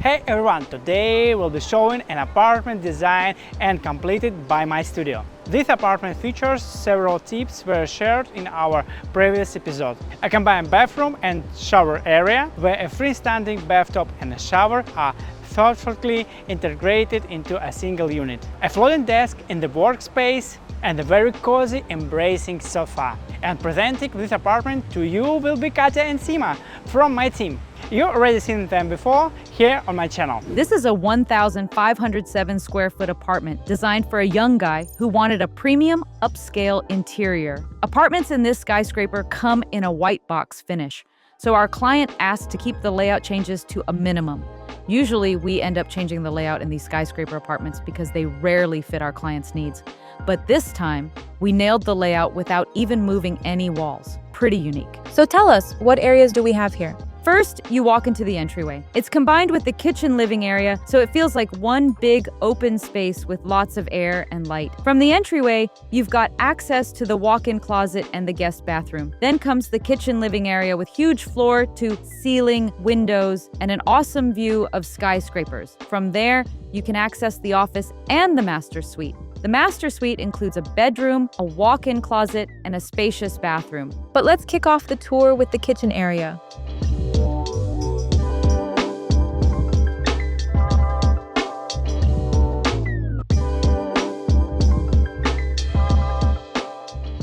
Hey everyone, today we'll be showing an apartment designed and completed by my studio. This apartment features several tips were shared in our previous episode. A combined bathroom and shower area where a freestanding bathtub and a shower are thoughtfully integrated into a single unit. A floating desk in the workspace and a very cozy, embracing sofa. And presenting this apartment to you will be Katya and Sima from my team. You've already seen them before here on my channel. This is a 1,507 square foot apartment designed for a young guy who wanted a premium upscale interior. Apartments in this skyscraper come in a white box finish, so our client asked to keep the layout changes to a minimum. Usually we end up changing the layout in these skyscraper apartments because they rarely fit our client's needs. But this time, we nailed the layout without even moving any walls. Pretty unique. So tell us, what areas do we have here? First, you walk into the entryway. It's combined with the kitchen living area, so it feels like one big open space with lots of air and light. From the entryway, you've got access to the walk-in closet and the guest bathroom. Then comes the kitchen living area with huge floor-to-ceiling windows and an awesome view of skyscrapers. From there, you can access the office and the master suite. The master suite includes a bedroom, a walk-in closet, and a spacious bathroom. But let's kick off the tour with the kitchen area.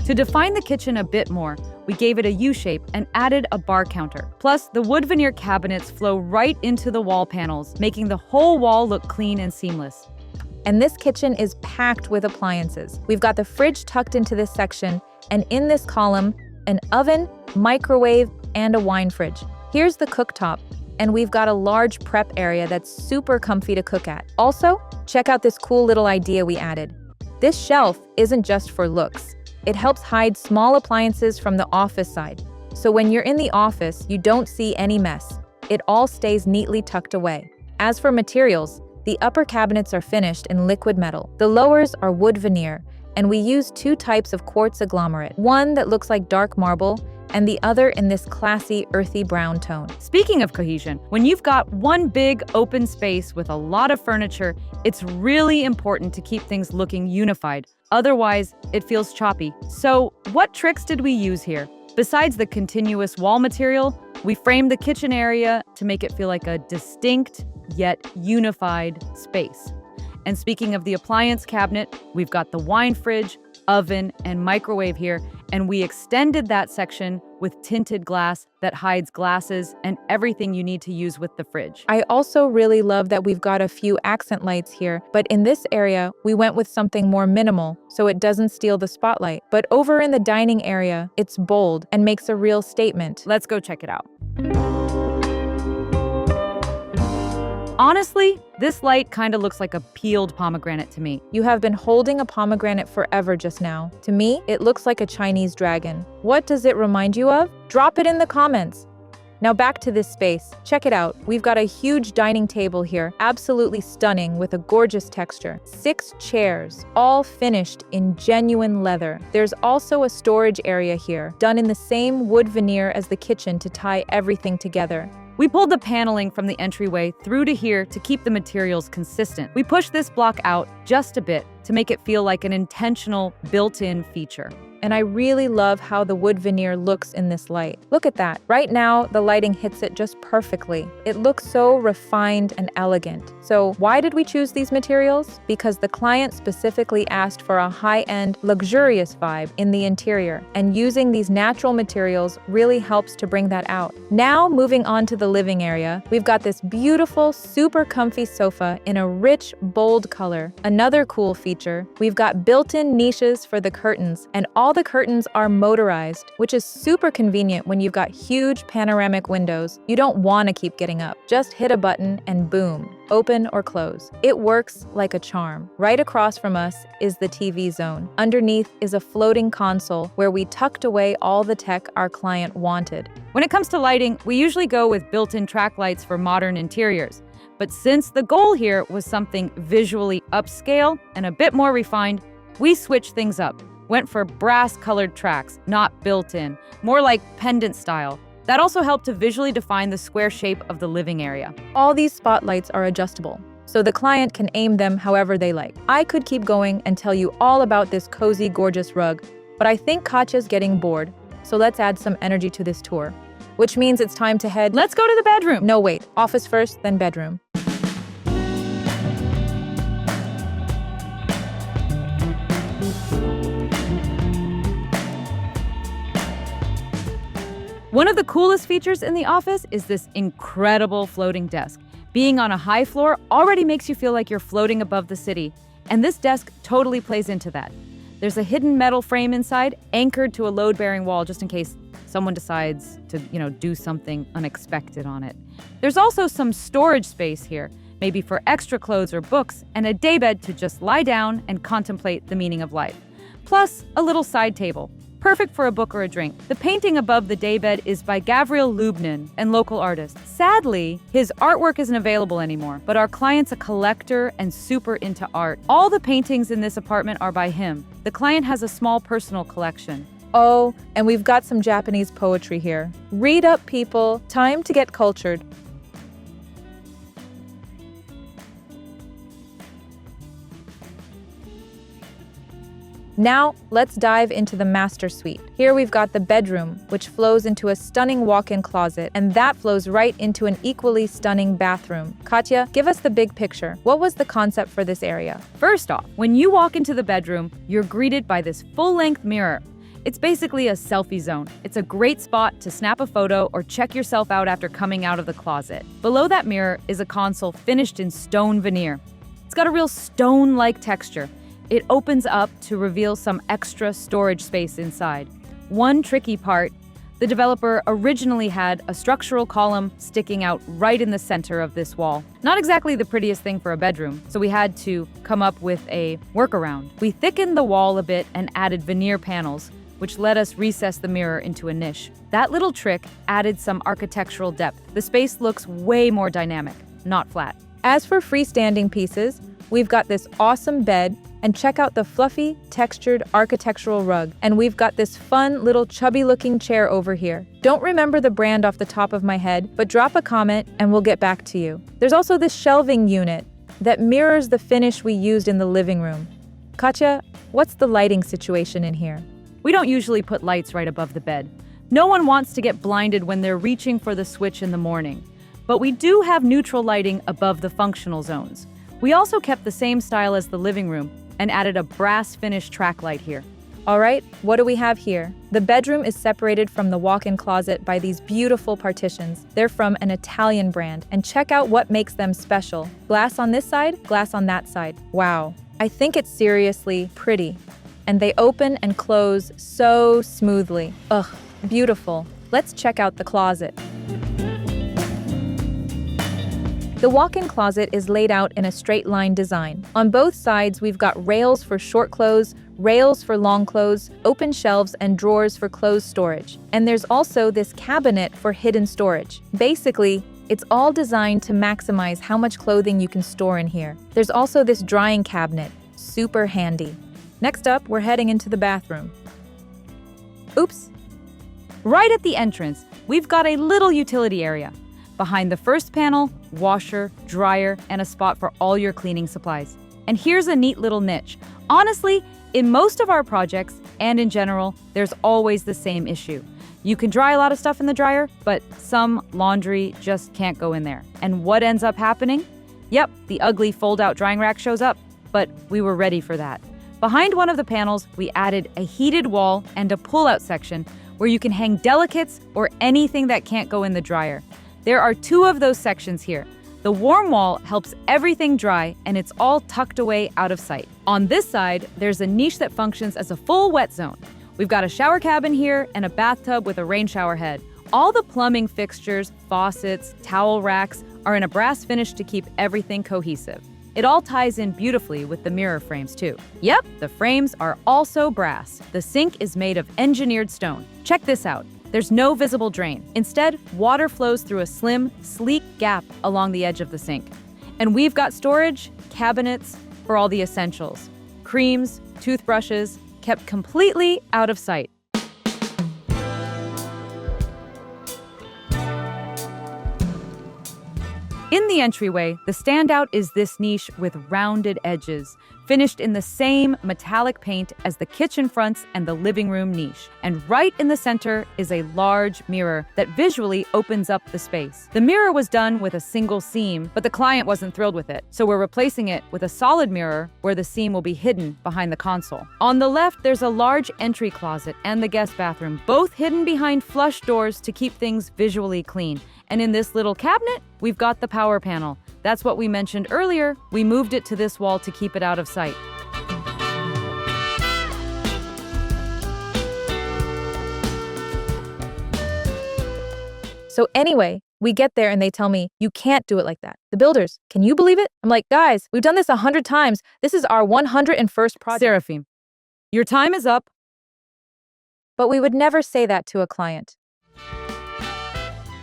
To define the kitchen a bit more, we gave it a U-shape and added a bar counter. Plus, the wood veneer cabinets flow right into the wall panels, making the whole wall look clean and seamless. And this kitchen is packed with appliances. We've got the fridge tucked into this section, and in this column, an oven, microwave, and a wine fridge. Here's the cooktop, and we've got a large prep area that's super comfy to cook at. Also, check out this cool little idea we added. This shelf isn't just for looks. It helps hide small appliances from the office side. So when you're in the office, you don't see any mess. It all stays neatly tucked away. As for materials, the upper cabinets are finished in liquid metal. The lowers are wood veneer, and we use two types of quartz agglomerate, one that looks like dark marble, and the other in this classy, earthy brown tone. Speaking of cohesion, when you've got one big open space with a lot of furniture, it's really important to keep things looking unified. Otherwise, it feels choppy. So, what tricks did we use here? Besides the continuous wall material, we framed the kitchen area to make it feel like a distinct yet unified space. And speaking of the appliance cabinet, we've got the wine fridge, oven, and microwave here, and we extended that section with tinted glass that hides glasses and everything you need to use with the fridge. I also really love that we've got a few accent lights here, but in this area, we went with something more minimal so it doesn't steal the spotlight. But over in the dining area, it's bold and makes a real statement. Let's go check it out. Honestly, this light kind of looks like a peeled pomegranate to me. You have been holding a pomegranate forever just now. To me, it looks like a Chinese dragon. What does it remind you of? Drop it in the comments. Now back to this space. Check it out. We've got a huge dining table here, absolutely stunning with a gorgeous texture. 6 chairs, all finished in genuine leather. There's also a storage area here, done in the same wood veneer as the kitchen to tie everything together. We pulled the paneling from the entryway through to here to keep the materials consistent. We pushed this block out just a bit to make it feel like an intentional built-in feature. And I really love how the wood veneer looks in this light. Look at that. Right now, the lighting hits it just perfectly. It looks so refined and elegant. So why did we choose these materials? Because the client specifically asked for a high-end, luxurious vibe in the interior, and using these natural materials really helps to bring that out. Now, moving on to the living area, we've got this beautiful, super comfy sofa in a rich, bold color. Another cool feature, we've got built-in niches for the curtains, and all the curtains are motorized, which is super convenient when you've got huge panoramic windows. You don't want to keep getting up. Just hit a button and boom, open or close. It works like a charm. Right across from us is the TV zone. Underneath is a floating console where we tucked away all the tech our client wanted. When it comes to lighting, we usually go with built-in track lights for modern interiors. But since the goal here was something visually upscale and a bit more refined, we switched things up. Went for brass-colored tracks, not built-in, more like pendant style. That also helped to visually define the square shape of the living area. All these spotlights are adjustable, so the client can aim them however they like. I could keep going and tell you all about this cozy, gorgeous rug, but I think Katya's getting bored, so let's add some energy to this tour. Which means it's time to head— Let's go to the bedroom! No, wait. Office first, then bedroom. One of the coolest features in the office is this incredible floating desk. Being on a high floor already makes you feel like you're floating above the city, and this desk totally plays into that. There's a hidden metal frame inside, anchored to a load-bearing wall just in case someone decides to, do something unexpected on it. There's also some storage space here, maybe for extra clothes or books, and a daybed to just lie down and contemplate the meaning of life. Plus, a little side table, perfect for a book or a drink. The painting above the daybed is by Gavril Lubnin, and local artist. Sadly, his artwork isn't available anymore, but our client's a collector and super into art. All the paintings in this apartment are by him. The client has a small personal collection. Oh, and we've got some Japanese poetry here. Read up, people. Time to get cultured. Now, let's dive into the master suite. Here we've got the bedroom, which flows into a stunning walk-in closet, and that flows right into an equally stunning bathroom. Katya, give us the big picture. What was the concept for this area? First off, when you walk into the bedroom, you're greeted by this full-length mirror. It's basically a selfie zone. It's a great spot to snap a photo or check yourself out after coming out of the closet. Below that mirror is a console finished in stone veneer. It's got a real stone-like texture. It opens up to reveal some extra storage space inside. One tricky part, the developer originally had a structural column sticking out right in the center of this wall. Not exactly the prettiest thing for a bedroom, so we had to come up with a workaround. We thickened the wall a bit and added veneer panels, which let us recess the mirror into a niche. That little trick added some architectural depth. The space looks way more dynamic, not flat. As for freestanding pieces, we've got this awesome bed, and check out the fluffy, textured architectural rug. And we've got this fun little chubby-looking chair over here. Don't remember the brand off the top of my head, but drop a comment and we'll get back to you. There's also this shelving unit that mirrors the finish we used in the living room. Katya, what's the lighting situation in here? We don't usually put lights right above the bed. No one wants to get blinded when they're reaching for the switch in the morning. But we do have neutral lighting above the functional zones. We also kept the same style as the living room and added a brass finish track light here. All right, what do we have here? The bedroom is separated from the walk-in closet by these beautiful partitions. They're from an Italian brand, and check out what makes them special. Glass on this side, glass on that side. Wow, I think it's seriously pretty. And they open and close so smoothly. Ugh, beautiful. Let's check out the closet. The walk-in closet is laid out in a straight-line design. On both sides, we've got rails for short clothes, rails for long clothes, open shelves, and drawers for clothes storage. And there's also this cabinet for hidden storage. Basically, it's all designed to maximize how much clothing you can store in here. There's also this drying cabinet, super handy. Next up, we're heading into the bathroom. Oops. Right at the entrance, we've got a little utility area. Behind the first panel, washer, dryer, and a spot for all your cleaning supplies. And here's a neat little niche. Honestly, in most of our projects, and in general, there's always the same issue. You can dry a lot of stuff in the dryer, but some laundry just can't go in there. And what ends up happening? Yep, the ugly fold-out drying rack shows up, but we were ready for that. Behind one of the panels, we added a heated wall and a pull-out section where you can hang delicates or anything that can't go in the dryer. There are two of those sections here. The warm wall helps everything dry, and it's all tucked away out of sight. On this side, there's a niche that functions as a full wet zone. We've got a shower cabin here and a bathtub with a rain shower head. All the plumbing fixtures, faucets, towel racks are in a brass finish to keep everything cohesive. It all ties in beautifully with the mirror frames too. Yep, the frames are also brass. The sink is made of engineered stone. Check this out. There's no visible drain. Instead, water flows through a slim, sleek gap along the edge of the sink. And we've got storage, cabinets for all the essentials. Creams, toothbrushes, kept completely out of sight. In the entryway, the standout is this niche with rounded edges, finished in the same metallic paint as the kitchen fronts and the living room niche. And right in the center is a large mirror that visually opens up the space. The mirror was done with a single seam, but the client wasn't thrilled with it, so we're replacing it with a solid mirror where the seam will be hidden behind the console. On the left, there's a large entry closet and the guest bathroom, both hidden behind flush doors to keep things visually clean. And in this little cabinet, we've got the power panel. That's what we mentioned earlier. We moved it to this wall to keep it out of sight. So anyway, we get there and they tell me, you can't do it like that. The builders, can you believe it? I'm like, guys, we've done this 100 times. This is our 101st project. Seraphim, your time is up. But we would never say that to a client.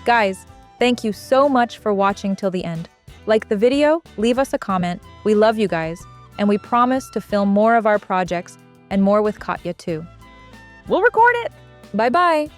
Guys, thank you so much for watching till the end. Like the video, leave us a comment. We love you guys, and we promise to film more of our projects and more with Katya too. We'll record it. Bye-bye.